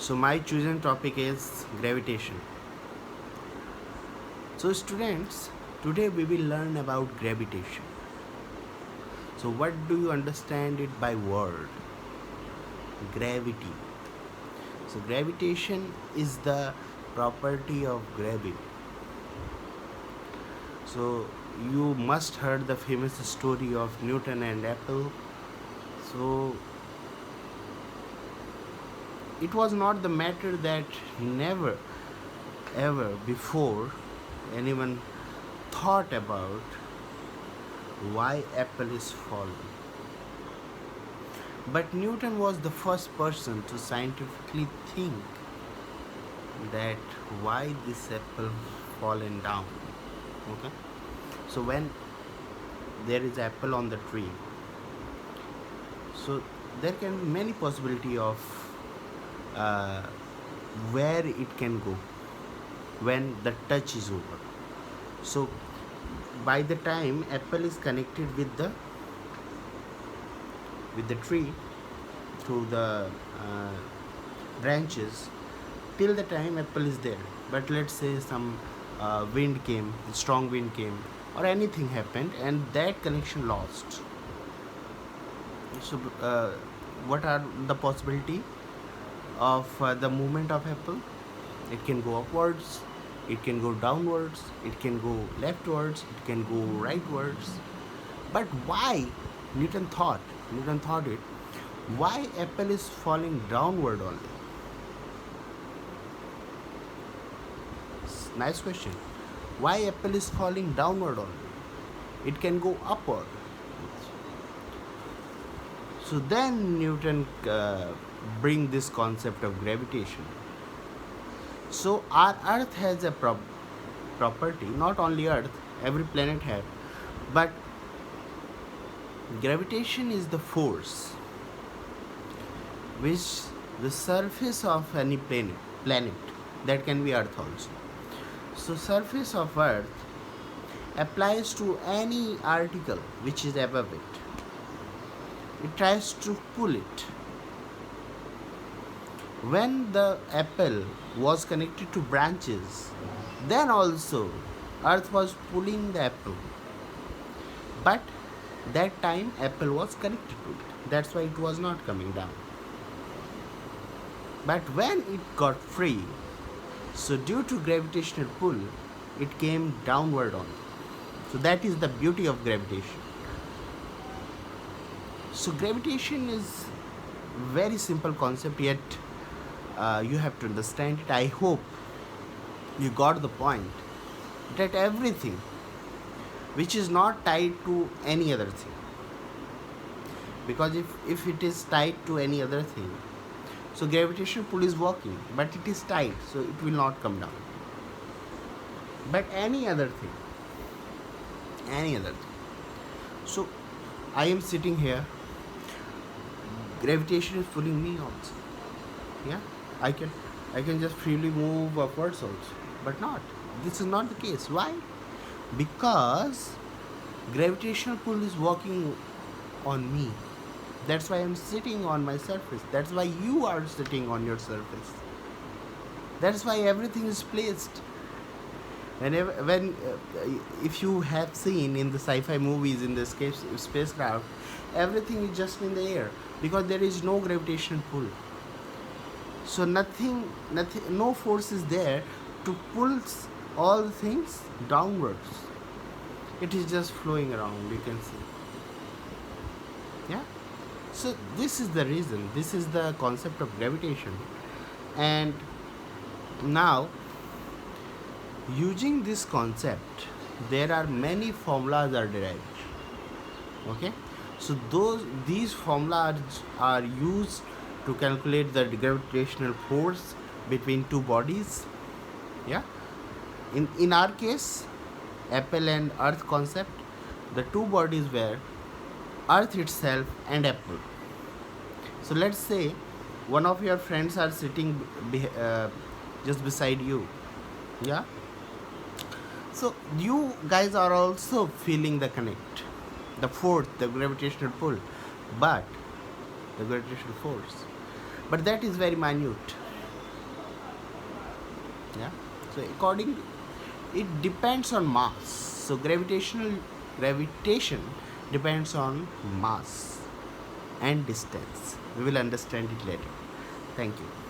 So my chosen topic is gravitation. So students, today we will learn about gravitation. So what do you understand it by word? Gravity. So gravitation is the property of gravity. So you must heard the famous story of Newton and Apple. So it was not the matter that never ever before anyone thought about why Apple is falling. But Newton was the first person to scientifically think that why this apple fallen down. Okay, so when there is apple on the tree, so there can be many possibility of uh, where it can go when the touch is over. So by the time apple is connected with the tree through the uh, branches, till the time apple is there. But let's say some wind came, strong wind came, or anything happened and that connection lost. So what are the possibility of the movement of apple? It can go upwards, it can go downwards, it can go leftwards, it can go rightwards. But why newton thought it, why apple is falling downward only? Nice question. Why apple is falling downward only? It can go upward. So then Newton bring this concept of gravitation. So our Earth has a property, not only Earth, every planet have, but gravitation is the force which the surface of any planet, that can be Earth also. So surface of Earth applies to any article which is above it. It tries to pull it. When the apple was connected to branches, then also Earth was pulling the apple. But that time apple was connected to it. That's why it was not coming down. But when it got free, so due to gravitational pull, it came downward only. So that is the beauty of gravitation. So gravitation is very simple concept, yet you have to understand it. I hope you got the point that everything which is not tied to any other thing, because if it is tied to any other thing, so gravitational pull is working, but it is tied, so it will not come down. But any other thing, so I am sitting here, gravitation is pulling me also. Yeah, I can just freely move upwards also, but not, this is not the case. Why? Because gravitational pull is working on me. That's why I'm sitting on my surface. That's why you are sitting on your surface. That's why everything is placed. Whenever, when if you have seen in the sci-fi movies, in the spacecraft, everything is just in the air because there is no gravitational pull. So nothing, no force is there to pull all things downwards. It is just flowing around, you can see. Yeah, so this is the reason, this is the concept of gravitation. And now, using this concept, there are many formulas are derived. Okay, so these formulas are used to calculate the gravitational force between two bodies. Yeah, in our case, apple and earth concept, the two bodies were earth itself and apple. So let's say one of your friends are sitting just beside you. Yeah, so you guys are also feeling the connect, the force, the gravitational pull, but the gravitational force, but that is very minute. Yeah. So according, it depends on mass. So gravitation depends on mass and distance. We will understand it later. Thank you.